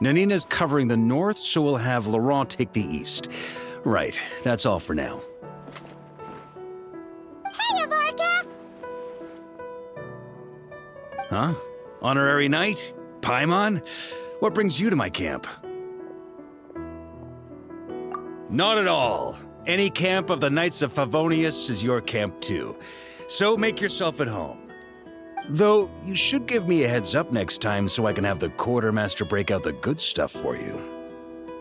Nanina's covering the north, so we'll have Laurent take the east. Right, that's all for now. Hey, Avarka! Huh? Honorary Knight? Paimon? What brings you to my camp? Not at all. Any camp of the Knights of Favonius is your camp too. So make yourself at home. Though, you should give me a heads up next time so I can have the Quartermaster break out the good stuff for you.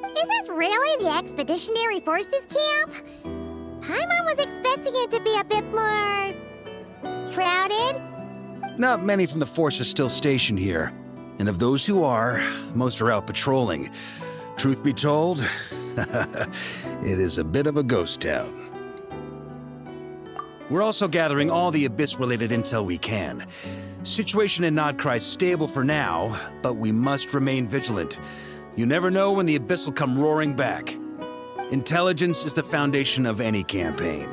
Is this really the Expeditionary Forces camp? Paimon was expecting it to be a bit more... crowded? Not many from the force are still stationed here. And of those who are, most are out patrolling. Truth be told, it is a bit of a ghost town. We're also gathering all the Abyss-related intel we can. Situation in Notcry is stable for now, but we must remain vigilant. You never know when the Abyss will come roaring back. Intelligence is the foundation of any campaign.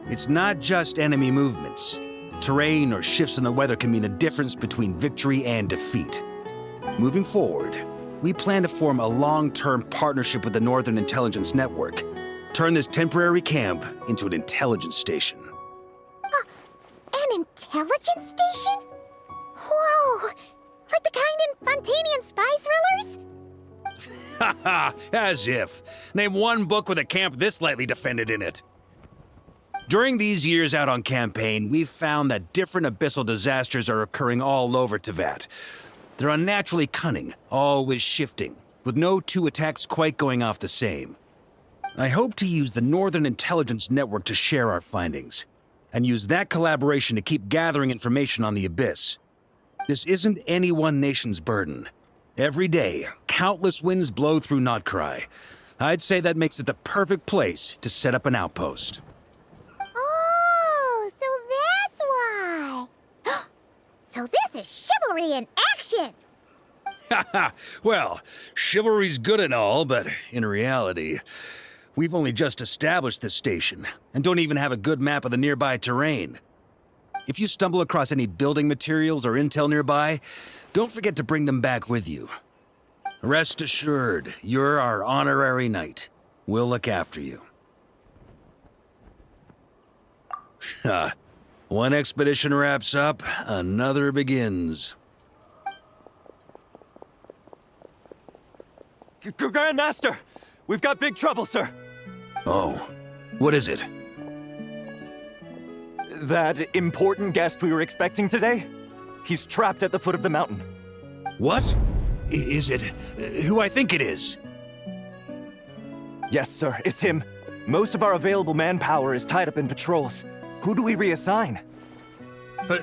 It's not just enemy movements. Terrain or shifts in the weather can mean the difference between victory and defeat. Moving forward, we plan to form a long-term partnership with the Northern Intelligence Network. Turn this temporary camp into an intelligence station. An intelligence station? Whoa! Like the kind in Fontanian spy thrillers? Haha, as if. Name one book with a camp this lightly defended in it. During these years out on campaign, we've found that different abyssal disasters are occurring all over Teyvat. They're unnaturally cunning, always shifting, with no two attacks quite going off the same. I hope to use the Northern Intelligence Network to share our findings, and use that collaboration to keep gathering information on the Abyss. This isn't any one nation's burden. Every day, countless winds blow through Notcry. I'd say that makes it the perfect place to set up an outpost. Oh, so that's why. So this is chivalry in action! Haha, well, chivalry's good and all, but in reality, we've only just established this station, and don't even have a good map of the nearby terrain. If you stumble across any building materials or intel nearby, don't forget to bring them back with you. Rest assured, you're our honorary knight. We'll look after you. One expedition wraps up, another begins. Grandmaster! We've got big trouble, sir! Oh, what is it? That important guest we were expecting today? He's trapped at the foot of the mountain. What? Is it who I think it is? Yes, sir, it's him. Most of our available manpower is tied up in patrols. Who do we reassign?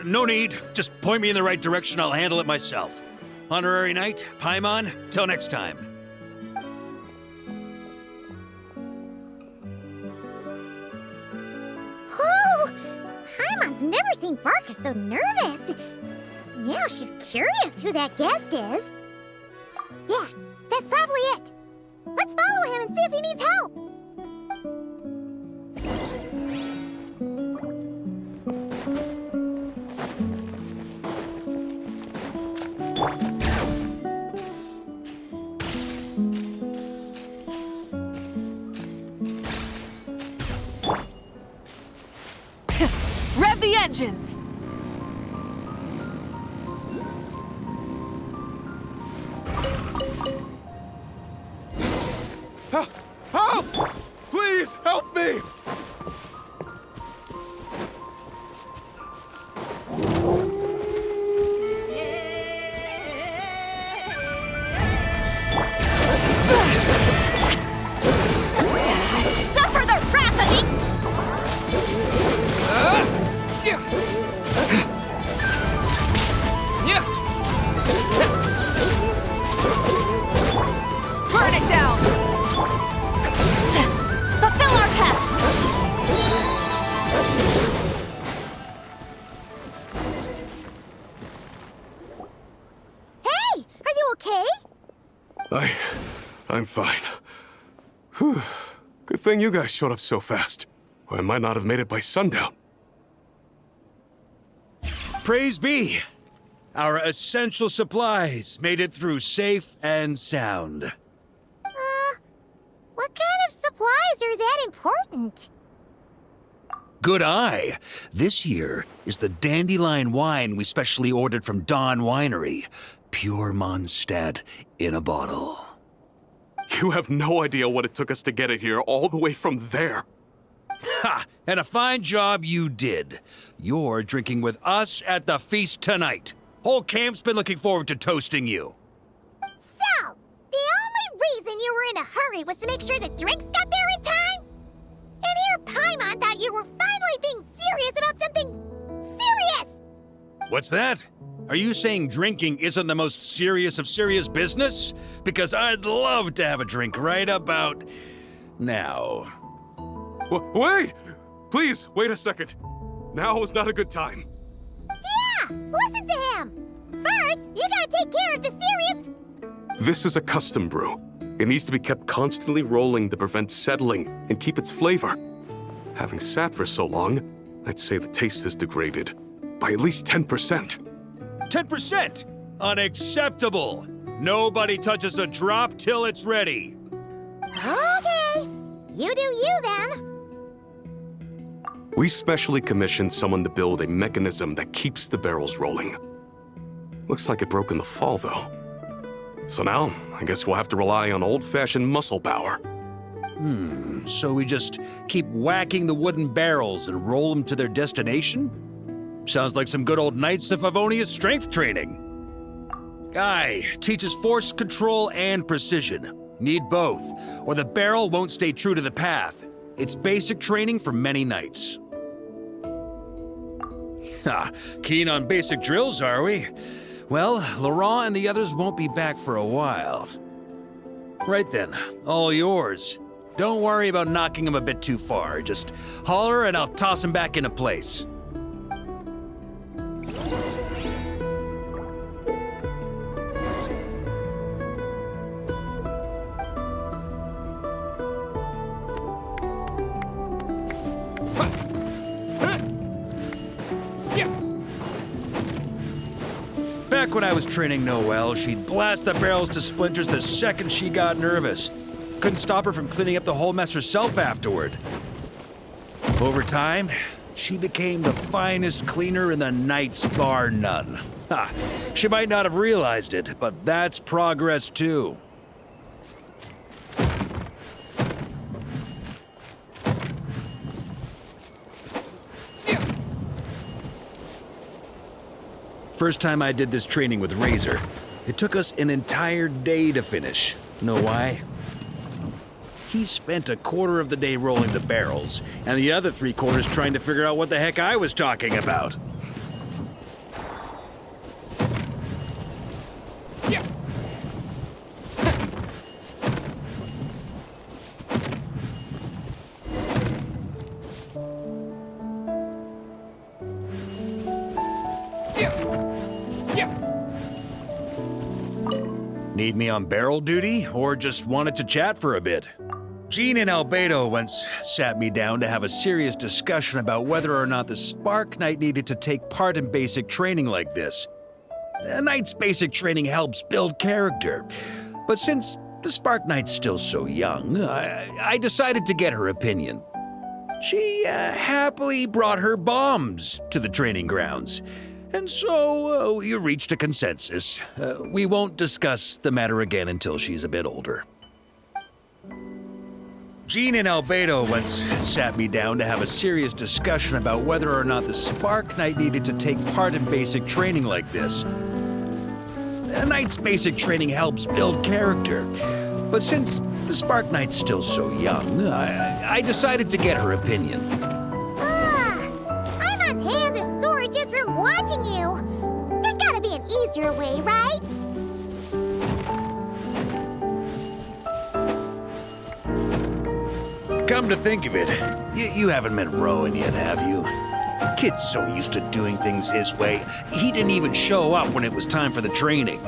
No need. Just point me in the right direction. I'll handle it myself. Honorary Knight, Paimon, till next time. Oh! Paimon's never seen Varka so nervous. Now she's curious who that guest is. Yeah, that's probably it. Let's follow him and see if he needs help. Rev the engines! Help! Please, help me! Suffer the wrath of the... Burn it down! Fulfill our task! Hey, are you okay? I'm fine. Whew. Good thing you guys showed up so fast. Or I might not have made it by sundown. Praise be. Our essential supplies made it through safe and sound. What kind of supplies are that important? Good eye. This here is the dandelion wine we specially ordered from Dawn Winery. Pure Mondstadt in a bottle. You have no idea what it took us to get it here all the way from there. Ha! And a fine job you did. You're drinking with us at the feast tonight. Whole camp's been looking forward to toasting you. So, the only reason you were in a hurry was to make sure the drinks got there in time? And here Paimon thought you were finally being serious about something serious! What's that? Are you saying drinking isn't the most serious of serious business? Because I'd love to have a drink right about now. Wait! Please, wait a second. Now is not a good time. Yeah! Listen to him! First, you gotta take care of the serious... This is a custom brew. It needs to be kept constantly rolling to prevent settling and keep its flavor. Having sat for so long, I'd say the taste has degraded by at least 10%. 10%! Unacceptable! Nobody touches a drop till it's ready. Okay. You do you, then. We specially commissioned someone to build a mechanism that keeps the barrels rolling. Looks like it broke in the fall, though. So now, I guess we'll have to rely on old-fashioned muscle power. So we just keep whacking the wooden barrels and roll them to their destination? Sounds like some good old Knights of Favonia's strength training. Guy teaches force control and precision. Need both, or the barrel won't stay true to the path. It's basic training for many knights. Keen on basic drills, are we? Well, Laurent and the others won't be back for a while. Right then, all yours. Don't worry about knocking him a bit too far. Just holler and I'll toss him back into place. Back when I was training Noelle, she'd blast the barrels to splinters the second she got nervous. Couldn't stop her from cleaning up the whole mess herself afterward. Over time, she became the finest cleaner in the Knights, bar none. She might not have realized it, but that's progress too. First time I did this training with Razor, it took us an entire day to finish. Know why? He spent a quarter of the day rolling the barrels, and the other 3/4 trying to figure out what the heck I was talking about. Need me on barrel duty, or just wanted to chat for a bit? Jean and Albedo once sat me down to have a serious discussion about whether or not the Spark Knight needed to take part in basic training like this. The Knight's basic training helps build character, but since the Spark Knight's still so young, I decided to get her opinion. She happily brought her bombs to the training grounds. And so, we reached a consensus. We won't discuss the matter again until she's a bit older. Jean and Albedo once sat me down to have a serious discussion about whether or not the Spark Knight needed to take part in basic training like this. The Knight's basic training helps build character. But since the Spark Knight's still so young, I decided to get her opinion. Paimon's hands are sore just from watching you. There's gotta be an easier way, right? Come to think of it, you haven't met Rowan yet, have you? Kid's so used to doing things his way, he didn't even show up when it was time for the training.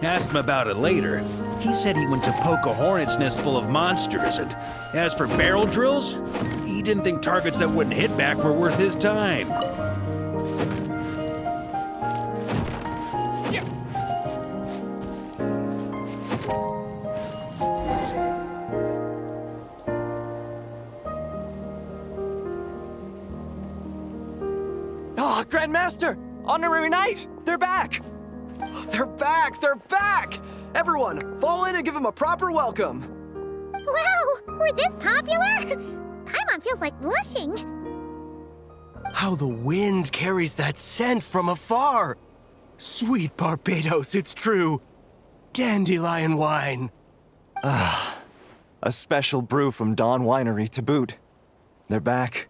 Asked him about it later. He said he went to poke a hornet's nest full of monsters, and as for barrel drills, he didn't think targets that wouldn't hit back were worth his time. Ah, Grandmaster! Honorary Knight! They're back! They're back! They're back! Everyone, fall in and give them a proper welcome. Wow, we're this popular? Paimon feels like blushing. How the wind carries that scent from afar. Sweet Barbados, it's true. Dandelion wine. A special brew from Dawn Winery to boot. They're back.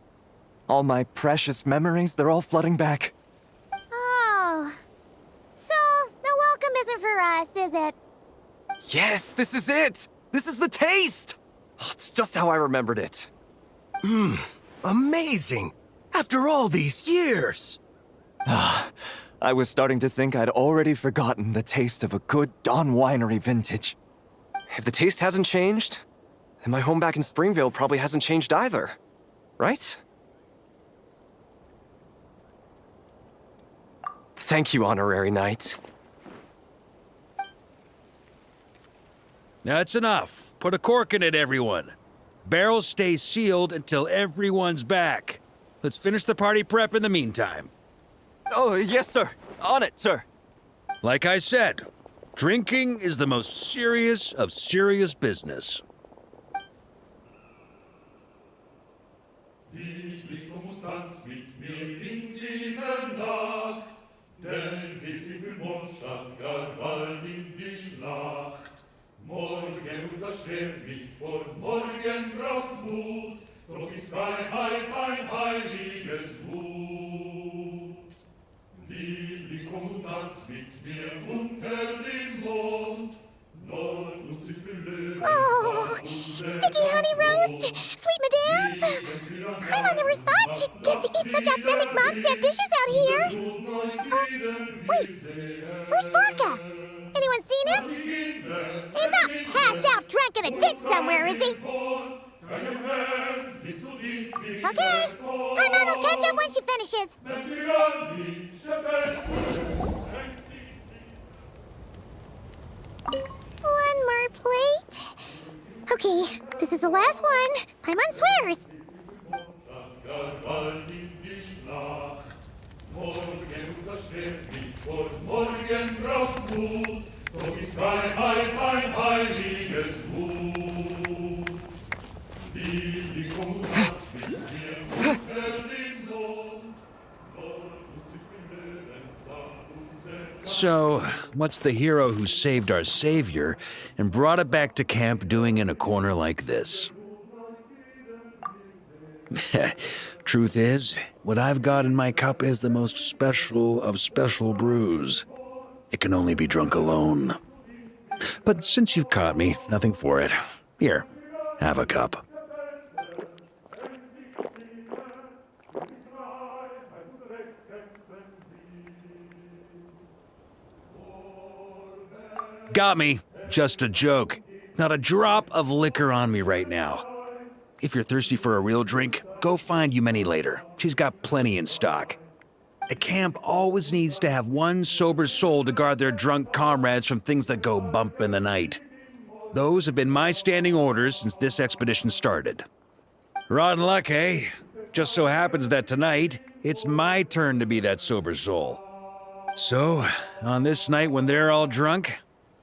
All my precious memories, they're all flooding back. Oh. So, the welcome isn't for us, is it? Yes, this is it! This is the taste! Oh, it's just how I remembered it. Amazing. After all these years. I was starting to think I'd already forgotten the taste of a good Dawn Winery vintage. If the taste hasn't changed, then my home back in Springvale probably hasn't changed either. Right? Thank you, Honorary Knight. That's enough. Put a cork in it, everyone. Barrels stay sealed until everyone's back. Let's finish the party prep in the meantime. Oh, yes, sir. On it, sir. Like I said, drinking is the most serious of serious business. Lieblich komm und tanz mit mir in dieser Nacht, denn geht sie für Mondstadt gar bald in die Schlacht. Morgen ruft das Schwert mich fort, morgen braucht's Mut, doch ist Freiheit ein heiliges Blut. Lieblich komm und tanz mit mir unter dem Mond, Nord und Süd für Löwen. Oh, sticky honey roast! Sweet madams! Paimon never thought she'd get to eat such authentic Mondstadt dishes out here! Wait, where's Vorka? Anyone seen him? He's not passed out drunk in a ditch somewhere, is he? Okay, Paimon will catch up when she finishes. One more plate. Okay, this is the last one. Paimon swears. Gar bald in die Schlacht. Morgen ruft das Schwert mich fort, morgen braucht's Mut, doch ist Freiheit ein heiliges Blut. Lieblich komm und tanz mit mir unter dem Mond, Nord und Süd für Löwen sagt unser So, what's the hero who saved our savior and brought it back to camp doing in a corner like this? Truth is, what I've got in my cup is the most special of special brews. It can only be drunk alone. But since you've caught me, nothing for it. Here, have a cup. Got me. Just a joke. Not a drop of liquor on me right now. If you're thirsty for a real drink, go find Yumeni later. She's got plenty in stock. A camp always needs to have one sober soul to guard their drunk comrades from things that go bump in the night. Those have been my standing orders since this expedition started. Rotten luck, eh? Just so happens that tonight, it's my turn to be that sober soul. So, on this night when they're all drunk,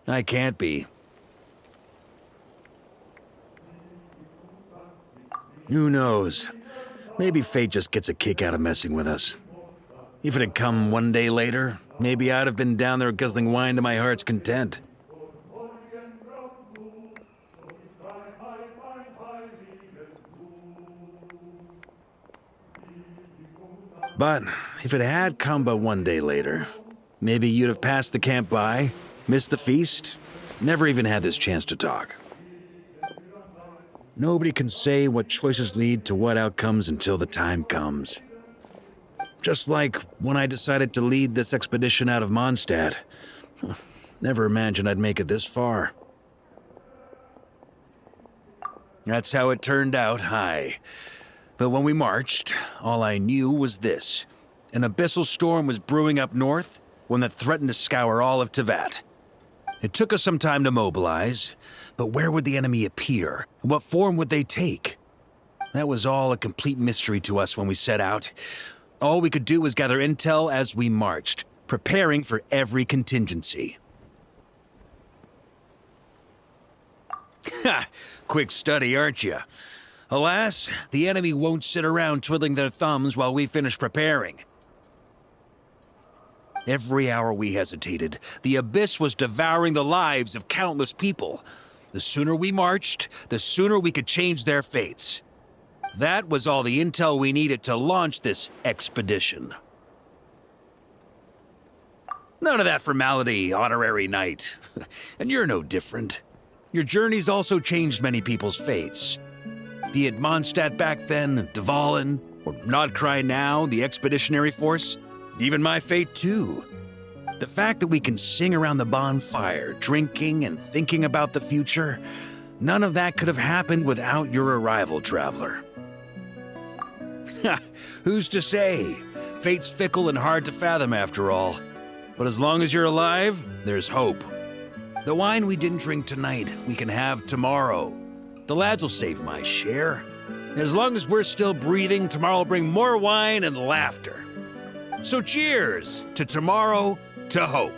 I can't be. Who knows? Maybe fate just gets a kick out of messing with us. If it had come one day later, maybe I'd have been down there guzzling wine to my heart's content. But if it had come but one day later, maybe you'd have passed the camp by, missed the feast, never even had this chance to talk. Nobody can say what choices lead to what outcomes until the time comes. Just like when I decided to lead this expedition out of Mondstadt. Never imagined I'd make it this far. That's how it turned out, aye. But when we marched, all I knew was this. An abyssal storm was brewing up north, one that threatened to scour all of Tevat. It took us some time to mobilize, but where would the enemy appear? And what form would they take? That was all a complete mystery to us when we set out. All we could do was gather intel as we marched, preparing for every contingency. Ha! Quick study, aren't you? Alas, the enemy won't sit around twiddling their thumbs while we finish preparing. Every hour we hesitated, the abyss was devouring the lives of countless people. The sooner we marched, the sooner we could change their fates. That was all the intel we needed to launch this expedition. None of that formality, honorary knight. And you're no different. Your journey's also changed many people's fates. Be it Mondstadt back then, Dvalin, or Nodcry now, the expeditionary force, even my fate too. The fact that we can sing around the bonfire, drinking and thinking about the future, none of that could have happened without your arrival, traveler. Who's to say? Fate's fickle and hard to fathom after all. But as long as you're alive, there's hope. The wine we didn't drink tonight, we can have tomorrow. The lads will save my share. As long as we're still breathing, tomorrow will bring more wine and laughter. So cheers to tomorrow, to hope.